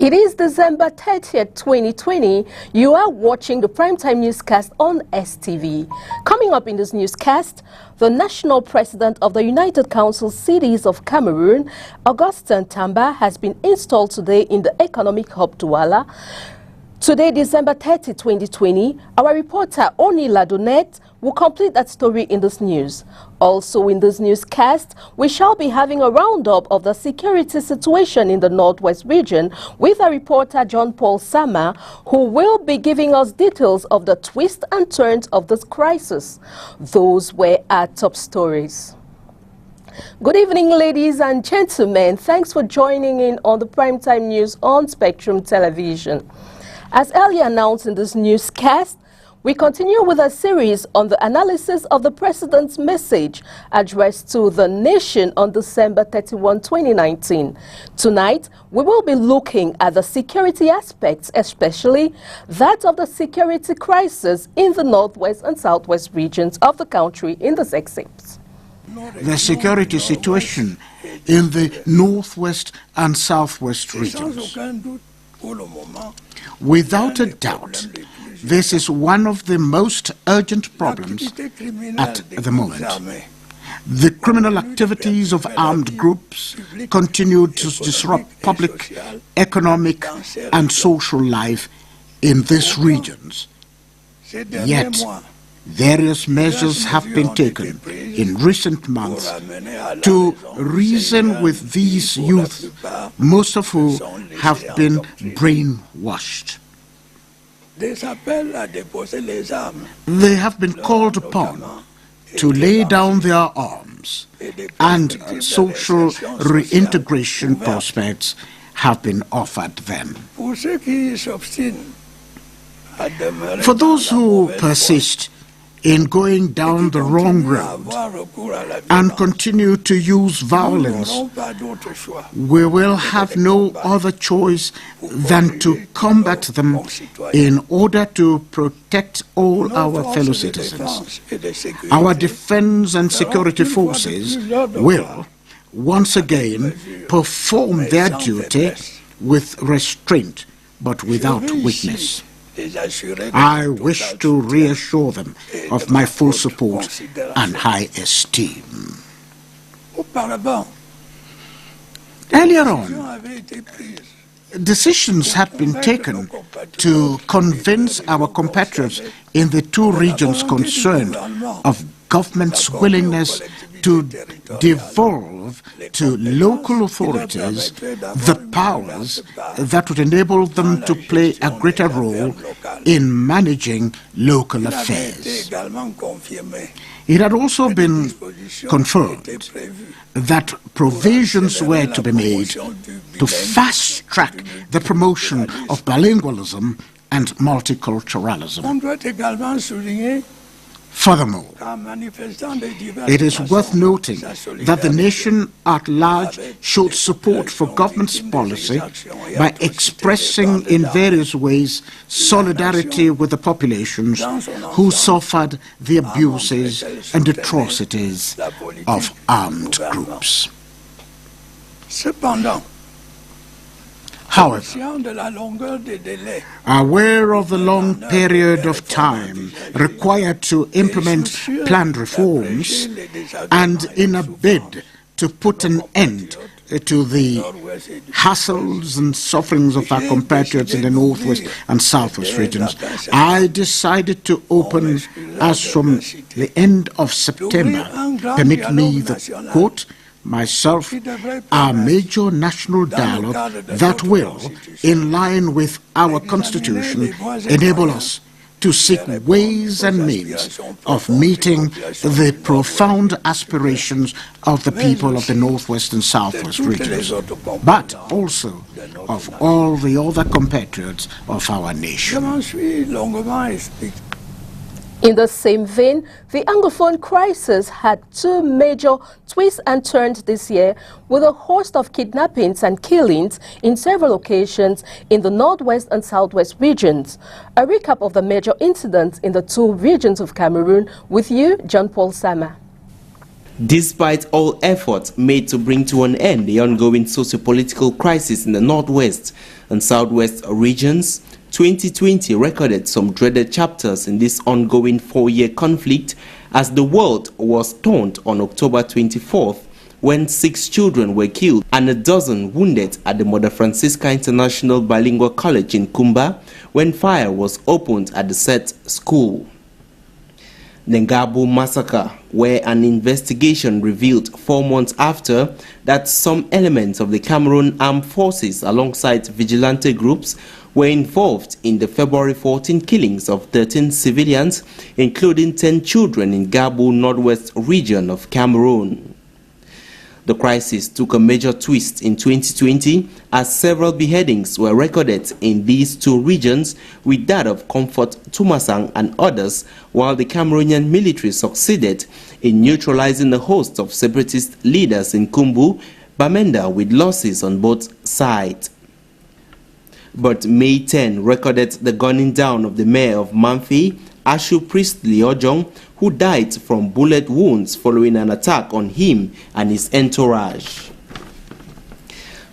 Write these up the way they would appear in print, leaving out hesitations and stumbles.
It is December 30th, 2020. You are watching the Primetime Newscast on STV. Coming up in this newscast, the National President of the United Council Cities of Cameroon, Augustin Tamba, has been installed today in the economic hub Douala. Today, December 30, 2020, our reporter Oni Ladonette will complete that story in this news. Also in this newscast, we shall be having a roundup of the security situation in the Northwest region with our reporter John Paul Sama, who will be giving us details of the twists and turns of this crisis. Those were our top stories. Good evening, ladies and gentlemen. Thanks for joining in on the Primetime News on Spectrum Television. As earlier announced in this newscast, we continue with a series on the analysis of the President's message addressed to the nation on December 31, 2019. Tonight, we will be looking at the security aspects, especially that of the security crisis in the Northwest and Southwest regions of the country in this excerpt. The security situation in the Northwest and Southwest regions. Without a doubt, this is one of the most urgent problems at the moment. The criminal activities of armed groups continue to disrupt public, economic, and social life in these regions. Yet, various measures have been taken in recent months to reason with these youth, most of whom have been brainwashed. They have been called upon to lay down their arms, and social reintegration prospects have been offered them. For those who persist in going down the wrong road and continue to use violence, we will have no other choice than to combat them in order to protect all our fellow citizens. Our defense and security forces will once again perform their duty with restraint but without weakness. I wish to reassure them of my full support and high esteem. Earlier on, decisions had been taken to convince our compatriots in the two regions concerned of government's willingness to devolve to local authorities the powers that would enable them to play a greater role in managing local affairs. It had also been confirmed that provisions were to be made to fast-track the promotion of bilingualism and multiculturalism. Furthermore, it is worth noting that the nation at large showed support for government's policy by expressing in various ways solidarity with the populations who suffered the abuses and atrocities of armed groups. However, aware of the long period of time required to implement planned reforms, and in a bid to put an end to the hassles and sufferings of our compatriots in the Northwest and Southwest regions, I decided to open, as from the end of September, permit me the quote, myself, our major national dialogue that will, in line with our Constitution, enable us to seek ways and means of meeting the profound aspirations of the people of the Northwest and Southwest regions, but also of all the other compatriots of our nation. In the same vein, the Anglophone crisis had two major twists and turns this year, with a host of kidnappings and killings in several occasions in the Northwest and Southwest regions. A recap of the major incidents in the two regions of Cameroon with you, John Paul Sama. Despite all efforts made to bring to an end the ongoing socio-political crisis in the northwest and southwest regions, 2020 recorded some dreaded chapters in this ongoing 4-year conflict as the world was stunned on October 24th when 6 children were killed and a dozen wounded at the Mother Francisca International Bilingual College in Kumba when fire was opened at the said school. The Ngabo massacre, where an investigation revealed 4 months after that some elements of the Cameroon armed forces alongside vigilante groups were involved in the February 14 killings of 13 civilians, including 10 children in Ngabo northwest region of Cameroon. The crisis took a major twist in 2020 as several beheadings were recorded in these 2 regions, with that of Comfort Tumasang and others, while the Cameroonian military succeeded in neutralizing the host of separatist leaders in Kumbu, Bamenda, with losses on both sides. But May 10 recorded the gunning down of the mayor of Mamfi, Ashu Kristelle Ojong, who died from bullet wounds following an attack on him and his entourage.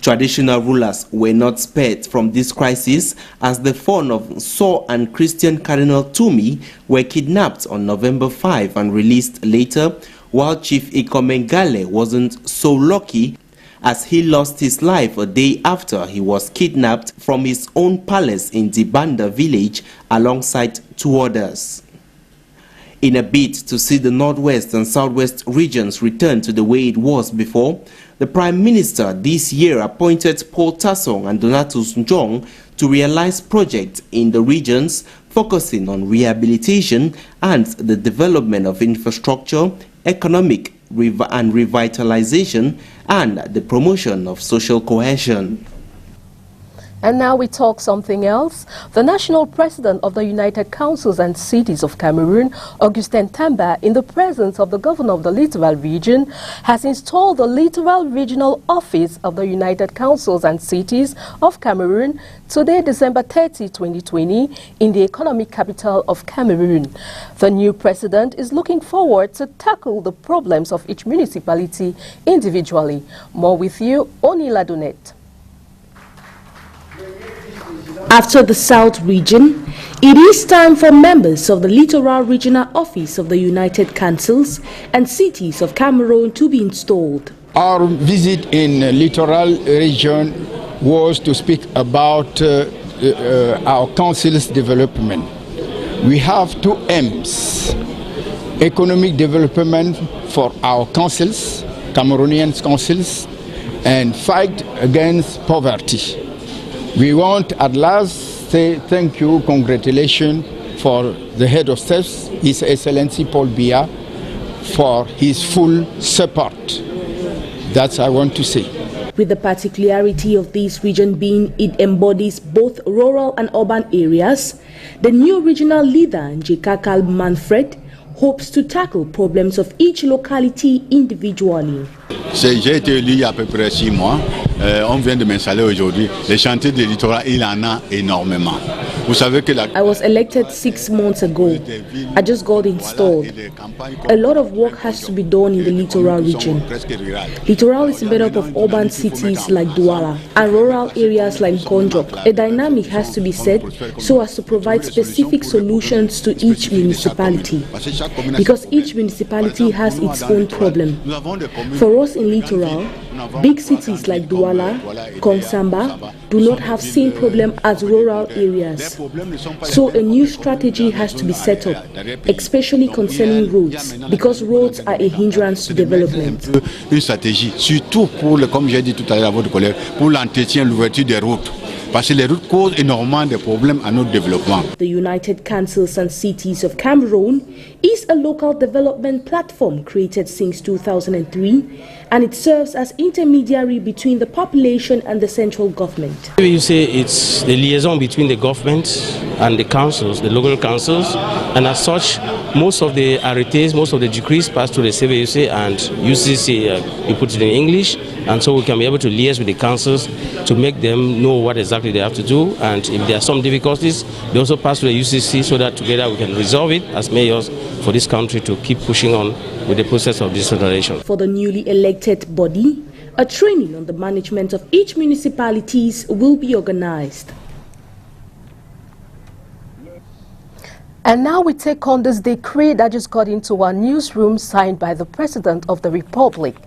Traditional rulers were not spared from this crisis as the phone of Saw and Christian Cardinal Tumi were kidnapped on November 5 and released later, while Chief Ikomengale wasn't so lucky as he lost his life a day after he was kidnapped from his own palace in Dibanda village alongside 2 others. In a bid to see the northwest and southwest regions return to the way it was before, the Prime Minister this year appointed Paul Tassong and Donatus Njong to realize projects in the regions focusing on rehabilitation and the development of infrastructure, economic and revitalization, and the promotion of social cohesion. And now we talk something else. The national president of the United Councils and Cities of Cameroon, Augustin Tamba, in the presence of the governor of the Littoral Region, has installed the Littoral Regional Office of the United Councils and Cities of Cameroon today, December 30, 2020, in the economic capital of Cameroon. The new president is looking forward to tackle the problems of each municipality individually. More with you, Oni Ladonet. After the South region, it is time for members of the Littoral Regional Office of the United Councils and Cities of Cameroon to be installed. Our visit in Littoral region was to speak about our council's development. We have 2 aims: economic development for our councils, Cameroonian councils, and fight against poverty. We want at last say thank you, congratulations for the head of state, His Excellency Paul Biya, for his full support. That's I want to say. With the particularity of this region being it embodies both rural and urban areas, the new regional leader, Njekakal Manfred, hopes to tackle problems of each locality individually. J'ai été élu il y a à peu près 6 mois. On vient de m'installer aujourd'hui. Les chantiers de littoral, il en a énormément. Vous savez que I was elected 6 months ago. I just got installed. A lot of work has to be done in the Littoral region. Littoral is made up of urban cities like Douala and rural areas like Konjok. A dynamic has to be set so as to provide specific solutions to each municipality, because each municipality has its own problem. For us in Littoral, big cities like Douala, Kongsamba do not have same problem as rural areas. So a new strategy has to be set up, especially concerning roads, because roads are a hindrance to development. Une stratégie, surtout pour, comme j'ai dit tout à l'heure à votre collègue, pour l'entretien, l'ouverture des routes. Parce que les routes causent énormément de problèmes à notre développement. The United Councils and Cities of Cameroon is a local development platform created since 2003, and it serves as intermediary between the population and the central government. You say it's the liaison between the government and the councils, the local councils, and as such, most of the arrêtés, most of the decrees pass to the CVUC and UCC, you put it in English, And so we can be able to liaise with the councils to make them know what exactly they have to do. And if there are some difficulties, they also pass to the UCC so that together we can resolve it as mayors for this country to keep pushing on with the process of decentralization. For the newly elected body, a training on the management of each municipalities will be organized. And now we take on this decree that just got into our newsroom, signed by the President of the Republic.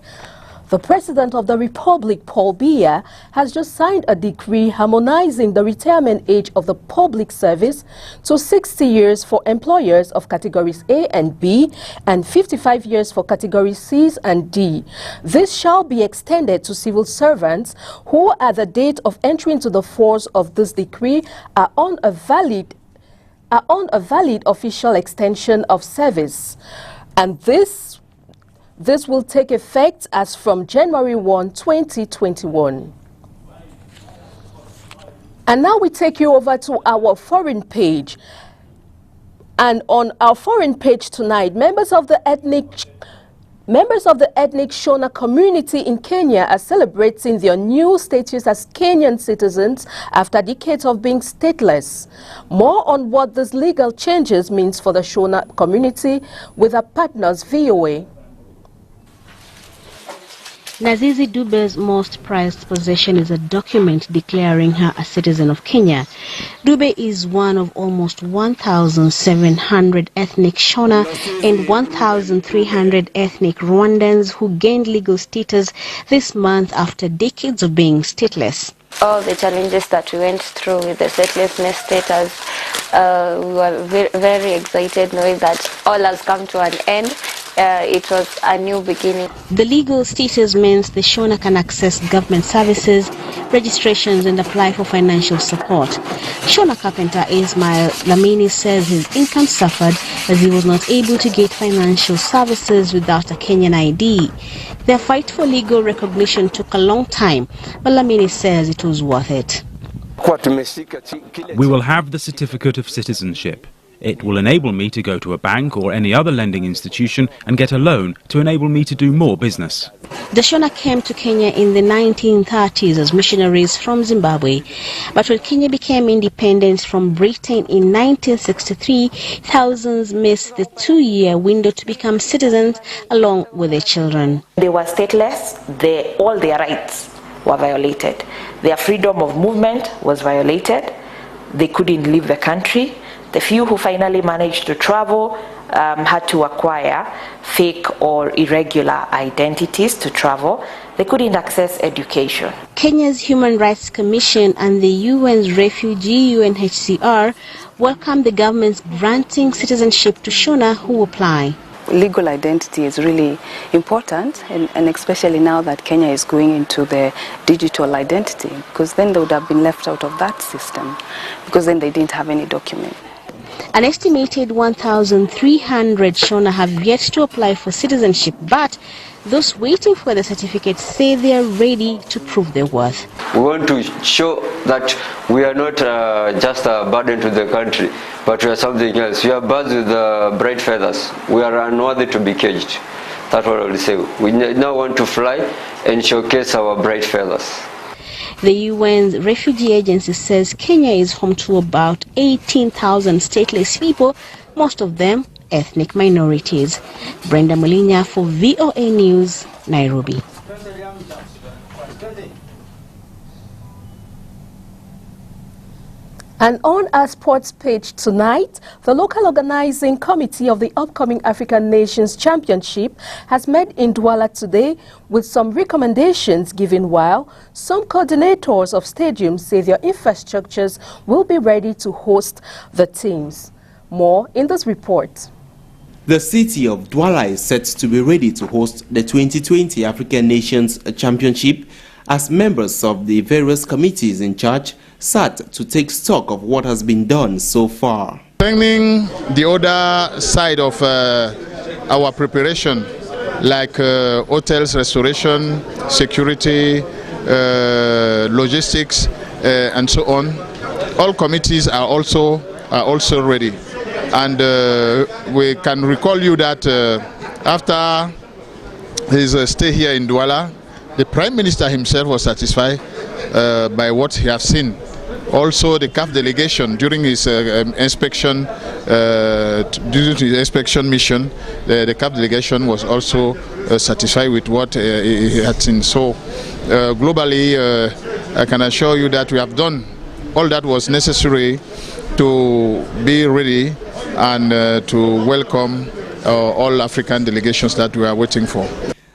The President of the Republic, Paul Biya, has just signed a decree harmonizing the retirement age of the public service to 60 years for employers of categories A and B and 55 years for categories C's and D. This shall be extended to civil servants who, at the date of entry into the force of this decree, are on a valid official extension of service. And this will take effect as from January 1, 2021. And now we take you over to our foreign page. And on our foreign page tonight, members of the ethnic Shona community in Kenya are celebrating their new status as Kenyan citizens after decades of being stateless. More on what these legal changes means for the Shona community with our partners VOA. Nazizi Dube's most prized possession is a document declaring her a citizen of Kenya. Dube is one of almost 1,700 ethnic Shona and 1,300 ethnic Rwandans who gained legal status this month after decades of being stateless. All the challenges that we went through with the statelessness status, we were very excited knowing that all has come to an end. It was a new beginning. The legal status means the Shona can access government services, registrations and apply for financial support. Shona carpenter Ismail Lamini says his income suffered as he was not able to get financial services without a Kenyan ID. Their fight for legal recognition took a long time, but Lamini says it was worth it. We will have the certificate of citizenship. It will enable me to go to a bank or any other lending institution and get a loan to enable me to do more business. The Shona came to Kenya in the 1930s as missionaries from Zimbabwe. But when Kenya became independent from Britain in 1963, thousands missed the 2-year window to become citizens along with their children. They were stateless, all their rights were violated. Their freedom of movement was violated. They couldn't leave the country. The few who finally managed to travel had to acquire fake or irregular identities to travel. They couldn't access education. Kenya's Human Rights Commission and the UN's refugee UNHCR welcomed the government's granting citizenship to Shona who apply. Legal identity is really important, and especially now that Kenya is going into the digital identity, because then they would have been left out of that system, because then they didn't have any document. An estimated 1,300 Shona have yet to apply for citizenship, but those waiting for the certificate say they are ready to prove their worth. We want to show that we are not just a burden to the country, but we are something else. We are birds with bright feathers. We are unworthy to be caged. That's what I will say. We now want to fly and showcase our bright feathers. The UN's refugee agency says Kenya is home to about 18,000 stateless people, most of them ethnic minorities. Brenda Molinya for VOA News, Nairobi. And on our sports page tonight, the local organizing committee of the upcoming African Nations Championship has met in Douala today with some recommendations given, while some coordinators of stadiums say their infrastructures will be ready to host the teams. More in this report. The city of Douala is set to be ready to host the 2020 African Nations Championship as members of the various committees in charge sat to take stock of what has been done so far. Strengthening the other side of our preparation, like hotels, restoration, security, logistics, and so on. All committees are also ready. And we can recall you that after his stay here in Douala, The Prime Minister himself was satisfied by what he has seen. Also, the CAF delegation during his inspection, during his inspection mission, the CAF delegation was also satisfied with what he had seen. So, globally, I can assure you that we have done all that was necessary to be ready and to welcome all African delegations that we are waiting for.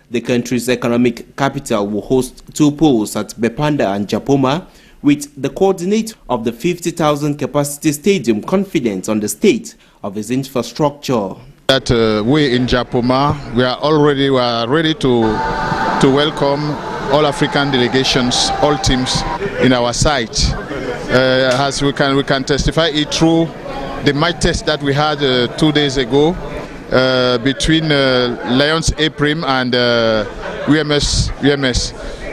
The country's economic capital will host 2 polls at Bepanda and Japoma, with the coordinator of the 50,000 capacity stadium confident on the state of its infrastructure. That we in Japoma, we are ready to welcome all African delegations, all teams in our site. As we can testify it through the mic test that we had 2 days ago between Lions A-Prim and UMS.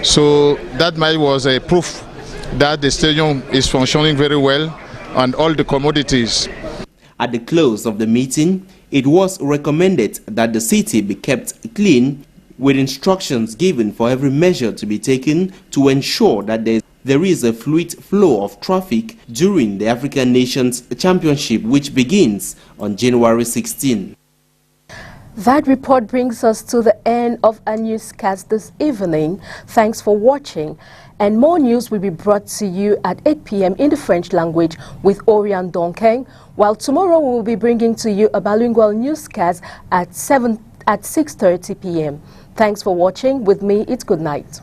So that mic was a proof that the stadium is functioning very well and all the commodities. At the close of the meeting, it was recommended that the city be kept clean, with instructions given for every measure to be taken to ensure that there is a fluid flow of traffic during the African Nations Championship, which begins on January 16. That report brings us to the end of our newscast this evening. Thanks for watching. And more news will be brought to you at 8 p.m. in the French language with Orion Donkeng, while tomorrow we will be bringing to you a bilingual newscast at 6:30 p.m. Thanks for watching. With me, it's good night.